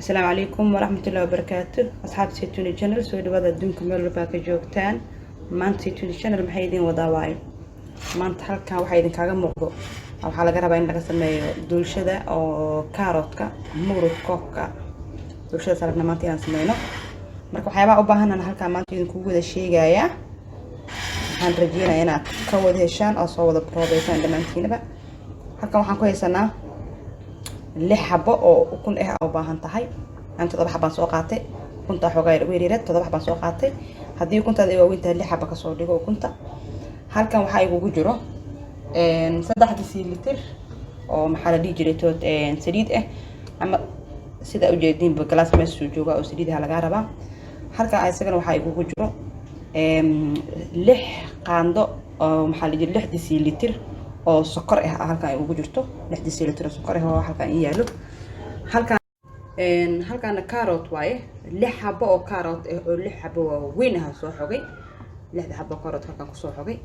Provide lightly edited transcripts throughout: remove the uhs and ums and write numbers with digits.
السلام عليكم ورحمة الله وبركاته أصحاب سيتوني channel سو دبada adduunka meel walba ka joogtaan maanta Seytuni channel maxay idin wadaa waayo maanta halkan waxa idin kaaga muuqdo waxa laga rabaa in laga sameeyo dulshada oo kaarotka murudka dulshada sarafna maanta inaan sameeyno marka waxyaabaha u baahan aan halkan maanta idin kugu wada sheegaya waxaan rajeynayaa inaad ka wada heshaan oo soo wada probeysaan dhamaantiinaba halkan waxaan ku haysanaa 6 xabo oo ukun ah oo baahan tahay aan 7 xabo soo qaatay ukunta xoogay weerireed 7 xabo soo qaatay hadii ukuntaada ay waaweyn tahay 6 xabo ka soo dhigo ukunta halkan waxa ay ugu jiro 3 deciliter oo maxaa la dhigi jiray tood saliid ah ama sida u jeedin glass mesh jooga oo saliidaha laga rabaa halkan isagana waxa ay ugu jiro 6 qaando oo maxaa la dhigi 6 deciliter oo sokor ah halkan ay ugu jirto 6 deciliter sokor ah oo halkan yaalo halkan carrot waaye 6 xabo oo carrot ah oo 6 xabo weyn ah soo xogay 6 xabo carrot halkan ku soo xogay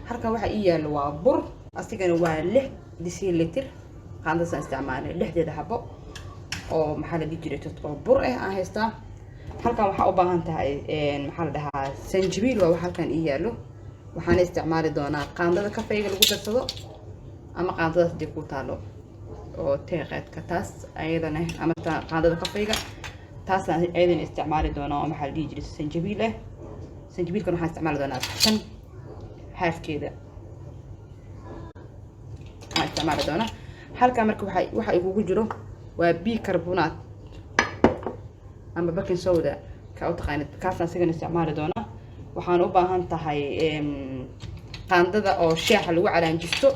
halkan waxa yaalo waa bur asigana waa 6 deciliter qaandada isticmaalay 6 xabo oo maxaa la dhigi jiray oo bur ah aan haystaa halkan waxa u baahan tahay maxaa la dhahaa sanjabiil waa halkan yaalo waxaan isticmaali doonaa qaandada kafeega lagu darsado ama qaandada dib ku taalo oo teeqeedka taas ayadana ama qaandada kafeega taas ayadana isticmaali doonaa waxa la dhigi jiray sanjabiil ah sanjabiilkan waxaan isticmaali doonaa tan halfkeeda waxaan isticmaali doonaa halka marka waxa ugu jiro waa bicarbonate ama baking soda ka u taqaanid kaasna sigana isticmaali doonaa waxaan u baahan tahay qaandada oo shaaha lagu calaanjisto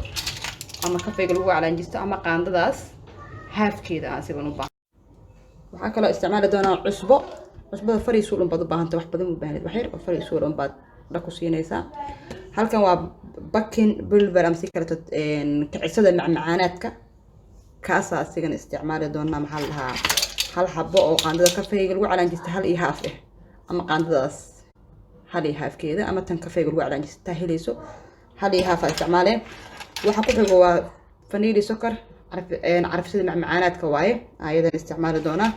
ama kafeega lagu calaanjisto ama qaandadaas halfkeeda aan siban u baahan waxa kale isticmaali doonaa cusbada fariisu dhan baad u baahan tahay wax badan u baahnid wax yar oo fariisu dhan baad ku siinaysaa halkan waa baking pulver am si kale kicisada macmacaanaadka kaas asigana isticmaali doonaa maxaa la dhahaa hal xabo oo qaandada kafeega lagu calaanjisto hal iyo half ah ama qaandadaas hal iyo half keeda ama tan kafeega lagu calaanjisto helayso hal iyo half isticmaaleen waxa ku xigo waa vanilla sokor carfisada macmacaanaadka waaye ayadana isticmaali doonaa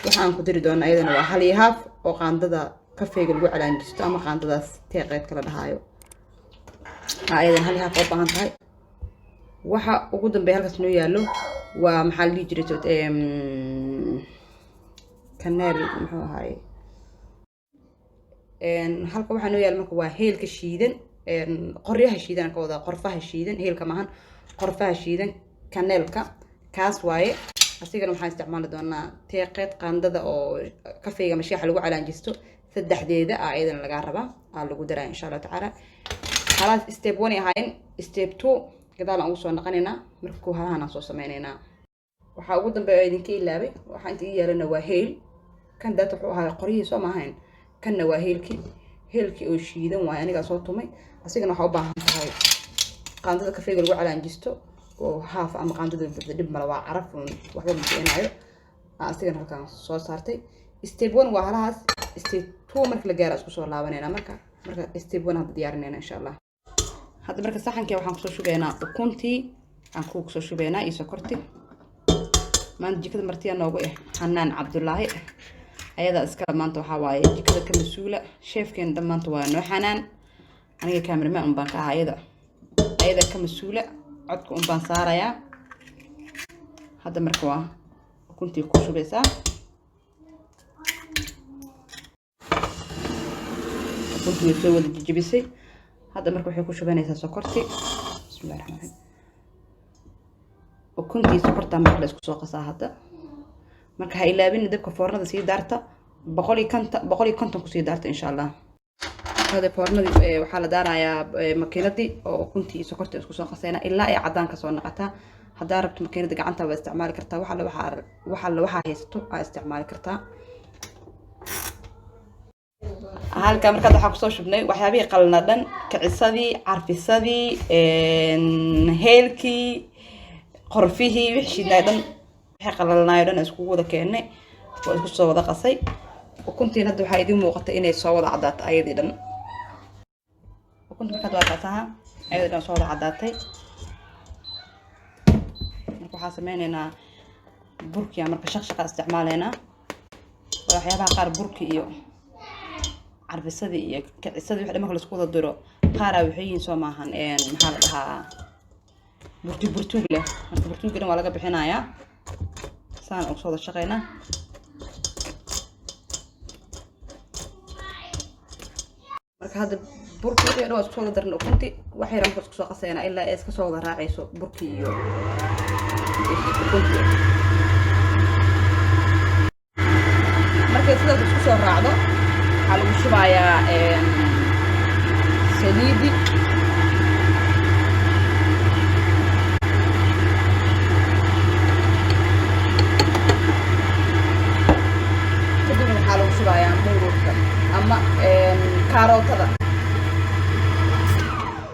waxaan ku diri doonaa ayadana waa hal iyo half oo qaandada kafeega lagu calaanjisto ama qaandadaas teeqeed kala dhahaayo ayadana hal iyo half oo baahan tahay waxa ugu dambeeya halkaas noo yaalo waa maxaa la dhigi jiray kaneel muxuu ahaay halka waxa noo yaalo marka waa heelka shiidan qoryaha shiidan ka wada qorfaha shiidan heelka maahan qorfaha shiidan kaneelka kaas waaye asigana waxaan isticmaali doonaa teeqeed qaandada oo kafeega ama shaaha lagu calaanjisto saddexdeeda ayadana laga rabaa lagu daraa insha Allah taala خلاص step 1 ahayn step 2 gadaal aan u soo naqanaynaa marka ku halahan aan soo sameeynaa waxa ugu dambeeya idinka ilaabay waxa inta yeelana waa heel kan dad wuxuu ahaa qoryihi soo maahayn kanna waa heelki oo shiidan waa aniga soo tumay asigana waxa u baahan tahay qaandada kafeega lagu calaanjisto oo haaf ama qaandada dib mala waa caraf waxba ma keenayo asigana halkaan soo saartay step 1 waa halahaas step 2 marka la gaaro isku soo laabanayna marka step 1 hadda diyaarinayna insha Allah hadda marka saxanka waxaan ku soo shubaynaa ukuntii aan ku soo shubaynaa iyo sokorti maanta jikada martiya noogu Xanaan Cabdullaahi ayada iska maanta waxa waaye jikada ka masuula chefkeen dhamaanta waa noo Xanaan aniga cameraman un baan ka ahaa ayada ka masuula codka un baan saarayaa hadda marka waa ukuntii ku shubaysaa ukuntii soo wada jijibisay hadda marka waxay ku shubanaysaa sokorti bismillaahir rahmaanir rahiim ukuntii sokorta marka la isku soo qasaa hadda marka ha ilaabin dabka foornada sii daarta 150 ku sii daarta insha Allah hada foornadii waxa la daarayaa makiinadii oo ukuntii sokorta isku soo qasayna ilaa ay cadaan ka soo noqota hadaa rabto makiinada gacanta waa isticmaali kartaa waxa haysto aa isticmaali kartaa halka marka waxa ku soo shubnay waxyaabihii qalna dhan kicisadii carfisadii heelkii qorfihii wixii dhan waxa qalalnaayo dhan isku wada keenay oo isku soo wada qasay ukuntiin hadda waxa idin muuqata inay soo wada cadaato ayadii dhan ukunta marka waa qasaha ayadii dhan soo wada cadaatay marka waxa sameeynaa burkiya marka shaqshaq isticmaaleena waxyaabaha qaar burki iyo carbisadii iyo kicisadii wixii marka la isku wada diro qaar waxay yihiin soo maahan maxaa la dhahaa burtuug leh marka burtuugana waa laga bixinayaa saan ugu soo wada shaqeynaa marka hadda burki wixii dhan waa isku soo wada darna ukunti wax yar marka isku soo qaseynaa ilaa ay iska soo wada raacayso burki iyo ukunti markay sidaas isku soo raacdo waxaa lagu shubayaa saliidi kadibna waxaa lagu shubayaa mururka ama kaarootada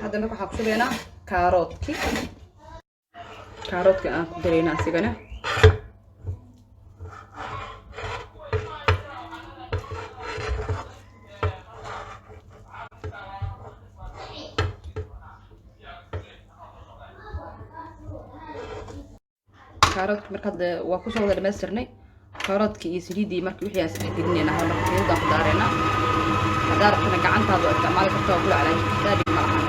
hadda marka waxaan ku shubaynaa kaaroodki aan ku daraynaa asigana كاروت مركز وكوسه ولا دمسترني كاروت كي سليدي مركي وحي اسدينينا هل مركي يدا خضارينا خضارتنا غعنتاده استعمال كرتو كل على دادي معها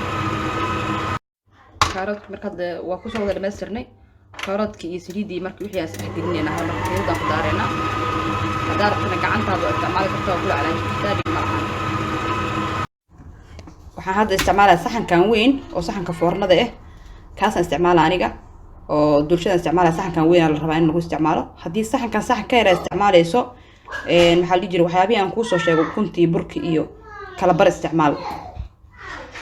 كاروت مركز وكوسه ولا دمسترني كاروت كي سليدي مركي وحي اسدينينا هل مركي يدا خضارينا خضارتنا غعنتاده استعمال كرتو كل على دادي معها waxaan hadda isticmaalaa saxankan weyn oo saxanka foornada ah kaasaan isticmaalaa aniga oo dulshada isticmaala saxankan weyn la rabaa in lagu isticmaalo hadii saxankan saxan ka yar isticmaalayso maxaa la jiro waxyaabihi aan ku soo sheego kuntii burki iyo kala bar isticmaal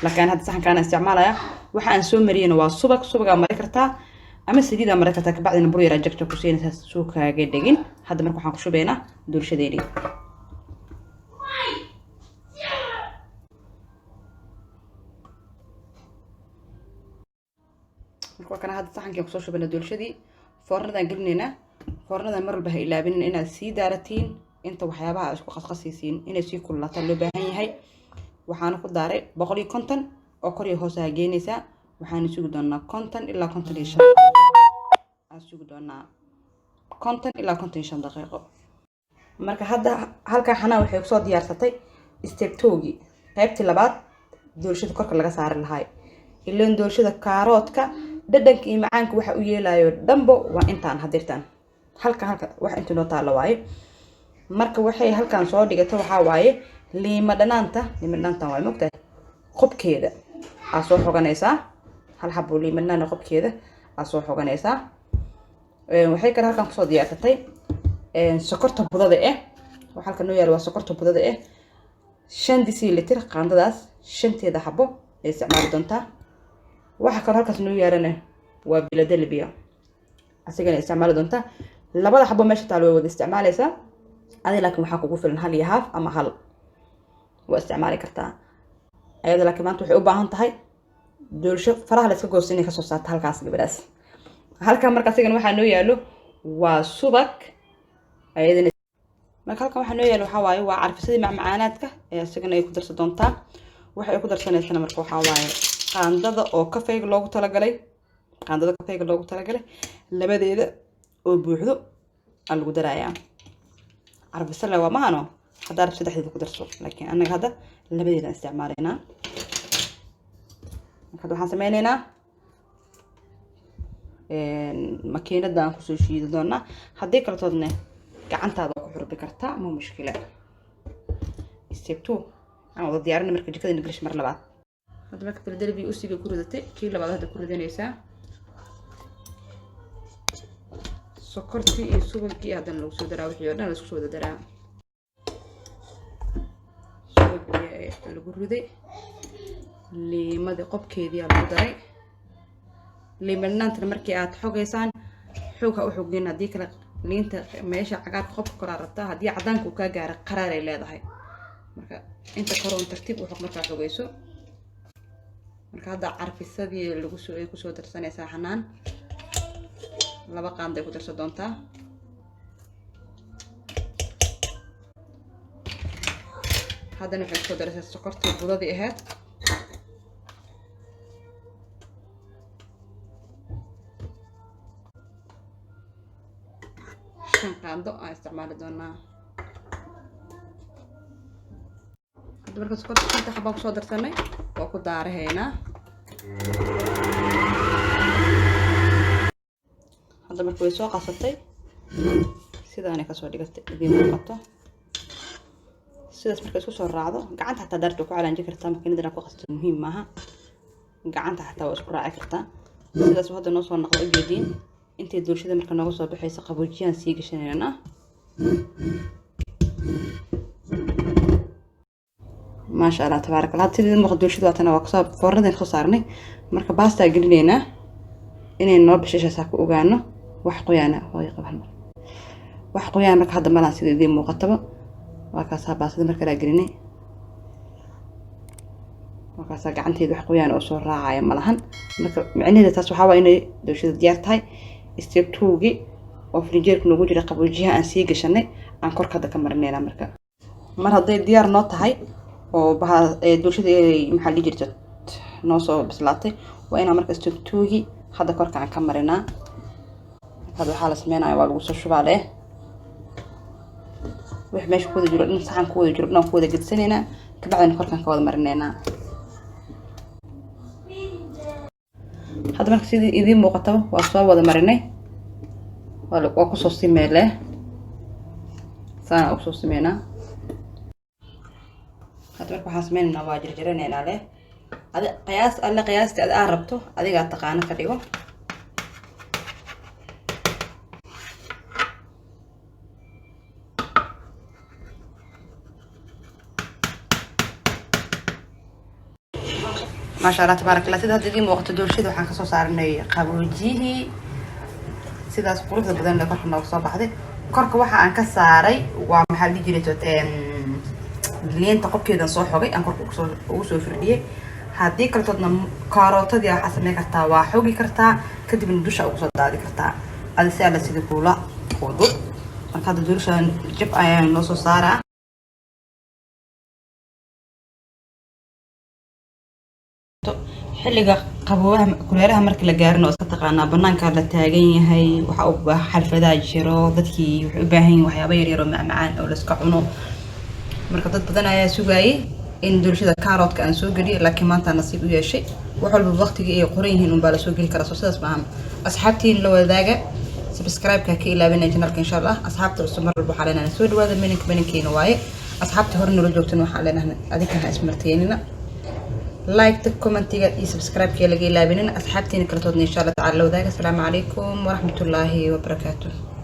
laakiin hadda saxankan isticmaalaya waxa aan soo mariyayna waa subaga mari kartaa ama saliida mari kartaa ka bacdina bur yar jagta ku siinaysa suukaaga dhigin hadda marka waxaan ku shubaynaa dulshadeedii marka هذا صحن كي كسوش بنا دولشدي فورندا قلنينا فورندا مر بها إلا بين إن سي دارتين أنت وحيابها أشكو خصيصين إن سي كلها تلو بهاي هاي وحنا خد داري بقولي كونتن أو كوري هوسا جينيسا وحنا سوق دونا كونتن إلا كونتن إيش سوق دونا كونتن إلا كونتن إيش دقيقة مركا هذا هالك حنا وحي كسو ديارتي استبتوجي قيبتي لبعض دولشدي كورك لغا صار الهاي إلا دولشدي كاروتكا dhadhanka iyo macaanka waxa uu yeelayo dambo waa intaan hadirtaan halka wax inta noo taalo waaye marka waxay halkan soo dhigato waxa waaye liima dhanaanta waa mogtahay qobkeeda aa soo xoganaysaa hal xabo liima dhanaan qobkeeda aa soo xoganaysaa waxay kale halkan kusoo diyaarsatay sokorta budada waxa halkan noo yaalo waa sokorta budada 5 deciliter qaandadaas 5teeda xabo ay isticmaali doontaa waxa kale halkaas noo yaarana waa Philadelphia asigana isticmaali doonta labada xabo meesha taalo wada isticmaalaysa adii laakiin waxa kugu filan hal iyo half ama hal waa isticmaali kartaa ayada laakiin maanta waxay u baahan tahay doolsho faraha la iska goosin ka soo saarta halkaas gabadhaas halka marka asigana waxa noo yaalo waa subag ayadana marka halka waxa noo yaalo waxa waaye waa carfisadii macmacaanaadka ee asigana ay ku darsan doontaa waxa ay ku darsanaysaa marka waxa waaye qaandada oo kafeega loogu talagalay labadeeda oo buuxdo aan lagu darayaa arbisala waa maano hadda arab saddexdeeda ku darso laakiin anaga hadda labadeeda isticmaalaynaa marka waxaan sameynaynaa makiinada aan kusoo shiidi doonaa haddii kale toodne gacantaada ku xurbi kartaa ma mushkila step 2 aan wada diyaarinay marka jikada ingilish mar labaad هذا ما كتب الدلبي أسيق كردتي كيلا بعد هذا كردين يسا سكرتي سوبكي هذا لو سودرا وحيونا لو سودا درا سوبكي الكردي اللي ماذا قب كيدي على الدري اللي منان تمركي حوجيسان حوجها وحوجين هذيك اللي أنت ماشي عقار قب قرارتها هدي عدانك وكاجار قرار اللي هذا هاي أنت كرون ترتيب وحكمتها حوجيسو marka hadda carfisadii lagu soo ay ku soo darsanaysaa xanaan laba qaand ay ku darsan doontaa haddana waxay ku daraysaa sokortii budadii ahayd shan qaando aan isticmaali doonaa hadda marka sokorta inta xabaa ku soo darsanay waa ku daarahaynaa hadda marka way soo qasatay sidaanay kasoo dhigatay idiin muuqato sidaas marka isku soo raacdo gacanta xataa daarta ku calaanji kartaa makiinadana ku qasato muhiim maaha gacanta xataa waa isku raaci kartaa sidaas hadda noo soo noqdo ujeediin intay doolshada marka nooga soo baxaysa qaboojiyaan sii gashanayna ما شاء الله تبارك الله هذه المقدور شدوا أنا وقصاب فرنا خسارني مركب باستا قلنا إني نوب شيء ساكو وجانا وحقيانا هاي قبل وحقيانا مركب هذا ملاسي ذي مقطبة وكاسا باستا مركب قلنا وكاسا قعنتي ذي حقيانا أصور راعي ملهن مركب معني إذا تسوحوا إني دوش ديارت هاي استبتوجي وفرنجير كنا وجود قبل جهة أنسيق شنة عن كرك هذا كمرنينا مركب مرة ضي ديار نوت هاي وبها دوشة محلي جرت نوصو بسلاطي وأنا مركز تبتوجي هذا كرك عن كمرنا هذا حالة سمينا والوصل شو عليه وحماش كود جرب نصحن كود جربنا كود قد سننا كبعدين كرك عن كود مرنينا هذا مركز يدي مقطع وأصوات وذا مرني وقصص سميله سنة قصص سمينا هذا مركب حاسمين نواجر جرنين عليه هذا قياس ألا قياس تأذى عربته هذه قاعد تقانا كريوه ما شاء الله تبارك الله سيدا هذه وقت دول شيء وحنا كسو صارني قبوجيه سيدا سقولك بدنا نقول نوصل هذه كرك waxa aan ka saaray waa maxaa la jiray liinta qobkeedan soo xogay aan korka ugu soo firdhiyay hadii kale toodna karootadii waxa sameey kartaa waa xogi kartaa kadib dusha ugu soo daadi kartaa ada si ala sida kula qodo marka dushan jab ayaan noo soo saaraa xilliga qaboobaha kuleelaha marka la gaarino iska taqaanaa banaanka la taagan yahay waxa uu baahan xalfadaha jiro dadkii wuxuu u baahan yahay waxyaabo yar yar oo macmacaan oo la iska cuno marka dad badan ayaa sugayay in doolshada carrot-ka aan soo geliyo laakiin maanta nasiib u yeeshay wax walba waqtiga ay qoran yihiin un baa la soo geli karaa soo sidaas maahan asxaabtiin la wadaaga subscribe-ka ka ilaabinay channelka insha Allah asxaabta cusub mar walba waxaa leenahay soo dhawaada minankeena waaye asxaabta hore nala joogtan waxaa leenahay adinka ha ismarteenina like commentiga iyo subscribe-ka laga ilaabinin asxaabtiin kala toodna insha Allah ta'ala la wadaaga assalamu alaykum wa rahmatullahi wa barakatuh